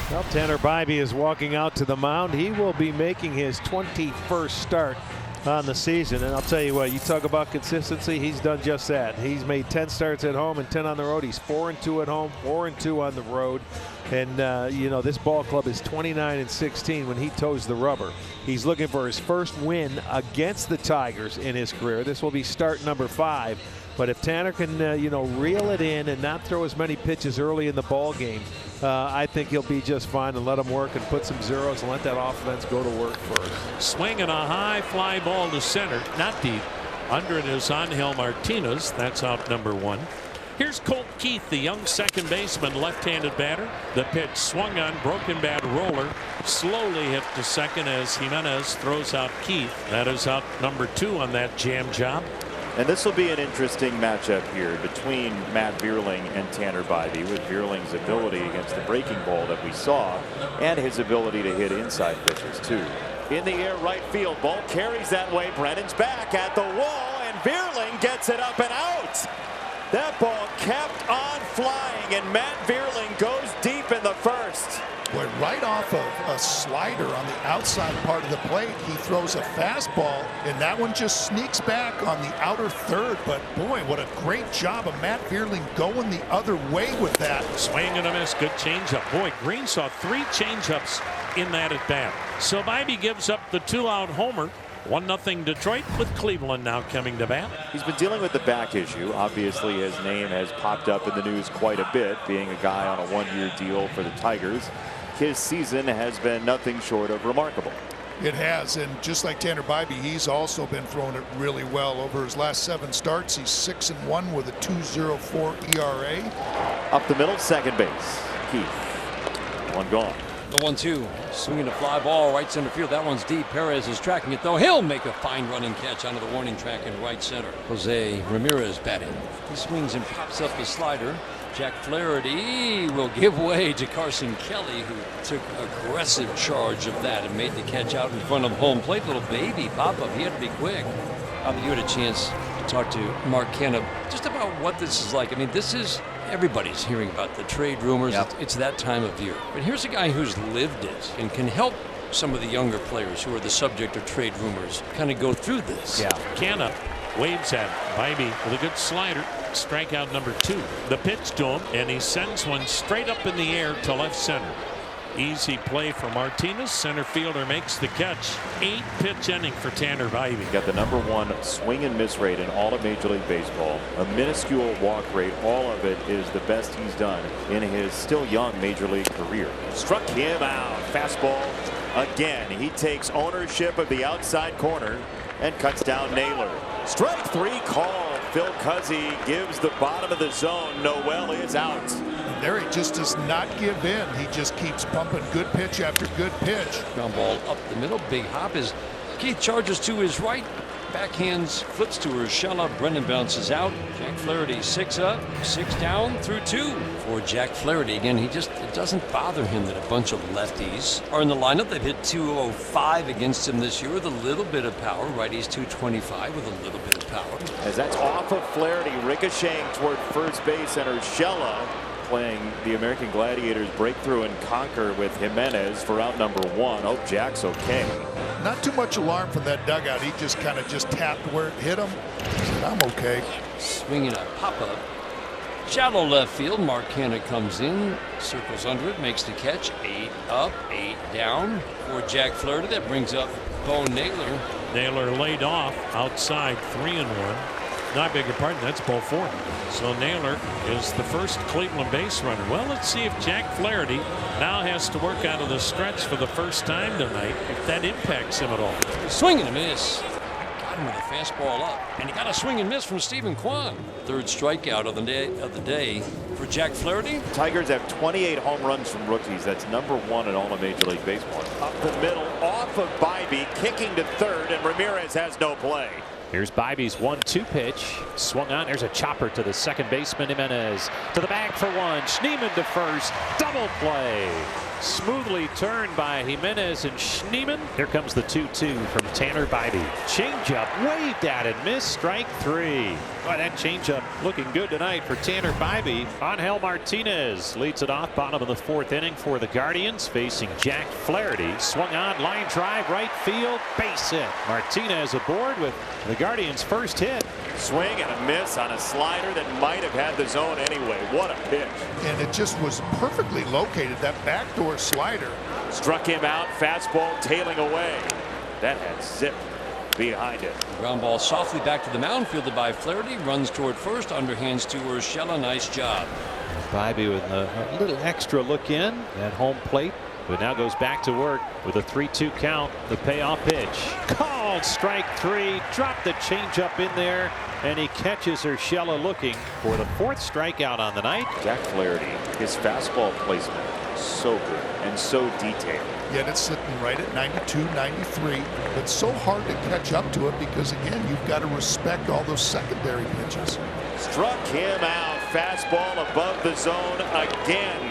Well, Tanner Bybee is walking out to the mound. He will be making his 21st start on the season. And I'll tell you what, you talk about consistency, he's done just that. He's made 10 starts at home and 10 on the road. He's 4-2 at home, 4-2 on the road. And, you know, this ball club is 29-16 when he toes the rubber. He's looking for his first win against the Tigers in his career. This will be start number 5. But if Tanner can, you know, reel it in and not throw as many pitches early in the ball game, I think he'll be just fine, and let him work and put some zeros and let that offense go to work first. Swinging a high fly ball to center, not deep. Under it is Angel Martinez. That's out number 1. Here's Colt Keith, the young second baseman, left-handed batter. The pitch swung on, broken bat roller, slowly hit to second as Jimenez throws out Keith. That is out number 2 on that jam job. And this will be an interesting matchup here between Matt Vierling and Tanner Bybee, with Vierling's ability against the breaking ball that we saw and his ability to hit inside pitches too. In the air right field, ball carries that way. Brennan's back at the wall, and Vierling gets it up and out. That ball kept on flying, and Matt Vierling goes deep in the first. Boy, right off of a slider on the outside part of the plate, he throws a fastball, and that one just sneaks back on the outer third. But boy, what a great job of Matt Vierling going the other way with that. Swing and a miss, good changeup. Boy, Green saw 3 changeups in that at bat. So Bybee gives up the 2-out homer. 1-0 Detroit, with Cleveland now coming to bat. He's been dealing with the back issue. Obviously, his name has popped up in the news quite a bit, being a guy on a 1-year deal for the Tigers. His season has been nothing short of remarkable. It has, and just like Tanner Bybee, he's also been throwing it really well. Over his last 7 starts, he's 6-1 with a 2.04 ERA. Up the middle, second base. Keith. One gone. The 1-2, swinging a fly ball right center field. That one's deep. Perez is tracking it, though. He'll make a fine running catch onto the warning track in right center. Jose Ramirez batting. He swings and pops up the slider. Jack Flaherty will give way to Carson Kelly, who took aggressive charge of that and made the catch out in front of home plate. Little baby pop-up. He had to be quick. You had a chance to talk to Mark Canna just about what this is like. I mean, this is, everybody's hearing about the trade rumors. Yep. It's that time of year. But here's a guy who's lived it and can help some of the younger players who are the subject of trade rumors kind of go through this. Yeah. Canna waves at Bybee with a good slider. Strikeout number 2. The pitch to him, and he sends one straight up in the air to left center. Easy play for Martinez. Center fielder makes the catch. 8-pitch inning for Tanner Bybee. Got the number 1 swing and miss rate in all of Major League Baseball. A minuscule walk rate. All of it is the best he's done in his still young Major League career. Struck him out. Fastball again. He takes ownership of the outside corner and cuts down Naylor. Strike 3 called. Phil Cuzzy gives the bottom of the zone. Noel is out. There he just does not give in. He just keeps pumping good pitch after good pitch. Ground ball up the middle. Big hop as Keith charges to his right. Backhands, flips to Urshela. Brennan bounces out. Jack Flaherty 6 up, 6 down through 2 for Jack Flaherty. Again, it doesn't bother him that a bunch of lefties are in the lineup. They've hit 205 against him this year with a little bit of power. Righties 225 with a little bit of power. As that's off of Flaherty, ricocheting toward first base, and Urshela playing the American Gladiators breakthrough and conquer with Jimenez for out number 1. Oh, Jack's okay. Not too much alarm from that dugout. He just kind of tapped where it hit him. He said, I'm okay. Swinging a pop-up. Shallow left field. Mark Canna comes in, circles under it, makes the catch. 8 up, 8 down for Jack Flaherty. That brings up Bo Naylor. Naylor laid off outside, 3-1. No, I beg your pardon, that's ball 4. So Naylor is the first Cleveland base runner. Well, let's see if Jack Flaherty now has to work out of the stretch for the first time tonight, if that impacts him at all. Swing and a miss. Got him with a fastball up. And he got a swing and miss from Stephen Kwan. 3rd strikeout of the day for Jack Flaherty. Tigers have 28 home runs from rookies. That's number 1 in all of Major League Baseball. Up the middle, off of Bybee, kicking to third, and Ramirez has no play. Here's Bibey's 1-2 pitch. Swung on. There's a chopper to the second baseman. Jimenez to the bag for one. Schneemann to first. Double play. Smoothly turned by Jimenez and Schneemann. Here comes the 2-2 from Tanner Bibey. Changeup waved at and missed. Strike three. Boy, that changeup looking good tonight for Tanner Bibey. Angel Martinez leads it off. Bottom of the fourth inning for the Guardians, facing Jack Flaherty. Swung on, line drive, right field, base hit. Martinez aboard with the Guardians' first hit. Swing and a miss on a slider that might have had the zone anyway. What a pitch. And it just was perfectly located, that backdoor slider. Struck him out, fastball tailing away. That had zip behind it. Ground ball softly back to the mound, fielded by Flaherty. Runs toward first, underhands to Urshela. Nice job. Bibey with a little extra look in at home plate, but now goes back to work with a 3-2 count. The payoff pitch. Called strike three. Dropped the changeup in there, and he catches Urshela looking for the fourth strikeout on the night. Jack Flaherty, his fastball placement, so good and so detailed. Yet it's sitting right at 92, 93. It's so hard to catch up to it because, again, you've got to respect all those secondary pitches. Struck him out. Fastball above the zone again.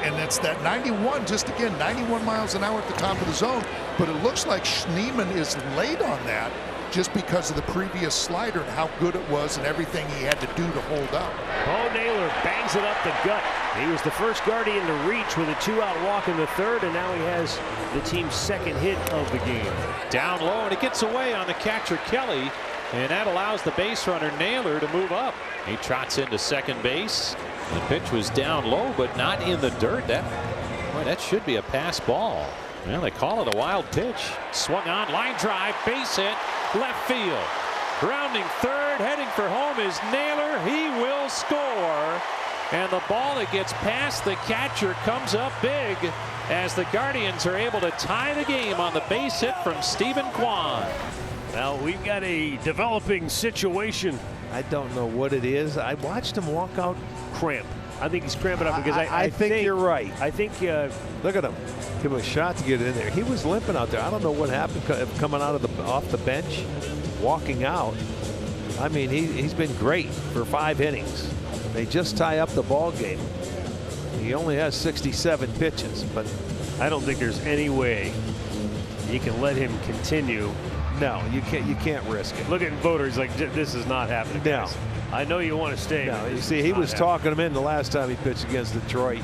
And it's that 91, just again, 91 miles an hour at the top of the zone. But it looks like Schneemann is late on that just because of the previous slider and how good it was and everything he had to do to hold up. Bo Naylor bangs it up the gut. He was the first Guardian to reach with a 2-out walk in the third, and now he has the team's second hit of the game. Down low, and it gets away on the catcher Kelly, and that allows the base runner Naylor to move up. He trots into second base. The pitch was down low, but not in the dirt. That should be a pass ball. Well, they call it a wild pitch. Swung on, line drive, base hit, left field. Rounding third, heading for home is Naylor. He will score. And the ball that gets past the catcher comes up big as the Guardians are able to tie the game on the base hit from Stephen Kwan. Now we've got a developing situation. I don't know what it is. I watched him walk out. Cramp. I think he's cramping up because I think you're right. I think look at him. Give him a shot to get in there. He was limping out there. I don't know what happened coming out of off the bench, walking out. I mean, he's been great for 5 innings. They just tie up the ball game. He only has 67 pitches, but I don't think there's any way you can let him continue. No, you can't risk it. Look at voters like this is not happening. No. Guys. I know you want to stay. No, you see, he was talking him in the last time he pitched against Detroit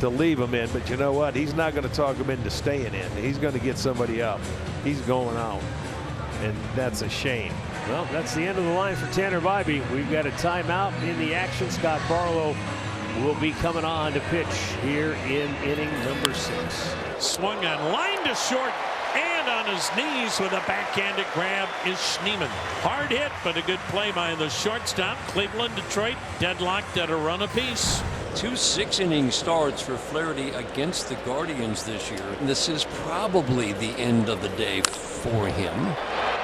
to leave him in, but you know what? He's not going to talk him into staying in. He's going to get somebody up. He's going out, and that's a shame. Well, that's the end of the line for Tanner Bibey. We've got a timeout in the action. Scott Barlow will be coming on to pitch here in inning number 6. Swung on, line to short, and on his knees with a backhanded grab is Schneemann. Hard hit, but a good play by the shortstop. Cleveland, Detroit deadlocked at a run apiece. 2 6-inning starts for Flaherty against the Guardians this year. This is probably the end of the day for him.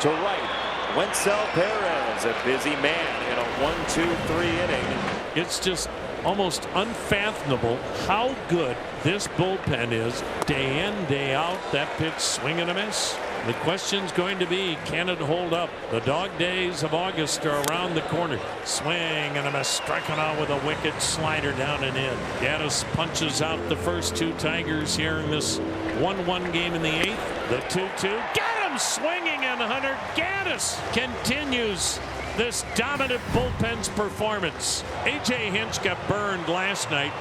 To right, Wenzel Perez, a busy man in a 1-2-3 inning. It's just almost unfathomable how good this bullpen is day in, day out. That pitch, swing and a miss. The question's going to be, can it hold up? The dog days of August are around the corner. Swing and a miss, striking out with a wicked slider down and in. Gaddis punches out the first 2 Tigers here in this 1-1 game in the 8th. The 2-2, got him swinging, and Hunter Gaddis continues this dominant bullpen's performance. A.J. Hinch got burned last night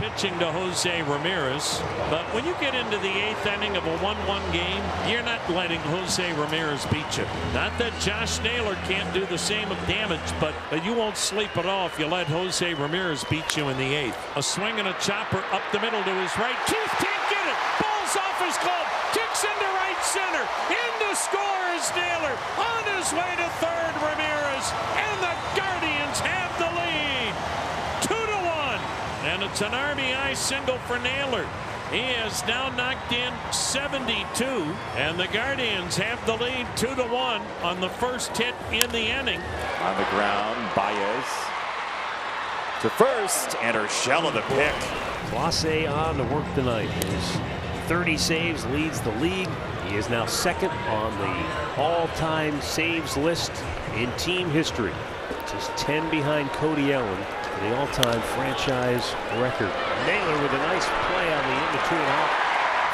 pitching to Jose Ramirez, but when you get into the 8th inning of a 1-1 game, you're not letting Jose Ramirez beat you. Not that Josh Naylor can't do the same damage, but you won't sleep it off. You let Jose Ramirez beat you in the 8th. A swing and a chopper up the middle to his right. Keith can't get it. Ball's off his glove. Kicks into right center. In to score is Naylor. On his way to third, Ramirez, and the Guardians have the lead. 2-1. And it's an RBI single for Naylor. He has now knocked in 72, and the Guardians have the lead 2-1 on the first hit in the inning. On the ground, Baez to first, and Urshela the pick. Clase on to work tonight. His 30 saves, leads the league. He is now second on the all-time saves list in team history. Just 10 behind Cody Allen, the all-time franchise record. Naylor with a nice play on the in-between hop.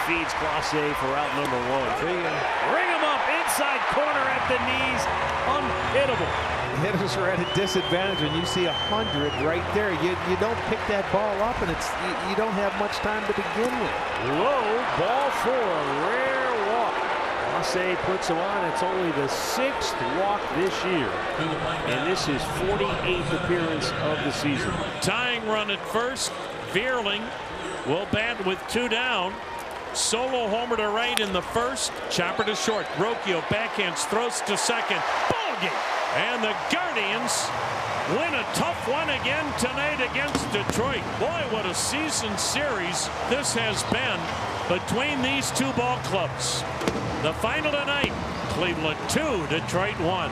Feeds Clase for out number 1. Ring him up inside corner at the knees. Unhittable. Hitters are at a disadvantage when you see 100 right there. You don't pick that ball up, and you don't have much time to begin with. Low ball for a rare walk. Clase puts him on. It's only the 6th walk this year, and this is 48th appearance of the season. Tying run at first. Vierling will bat with 2 down. Solo homer to right in the first. Chopper to short. Rocchio backhands, throws to second. Ball game. And the Guardians win a tough one again tonight against Detroit. Boy, what a season series this has been between these two ball clubs. The final tonight, Cleveland 2, Detroit 1.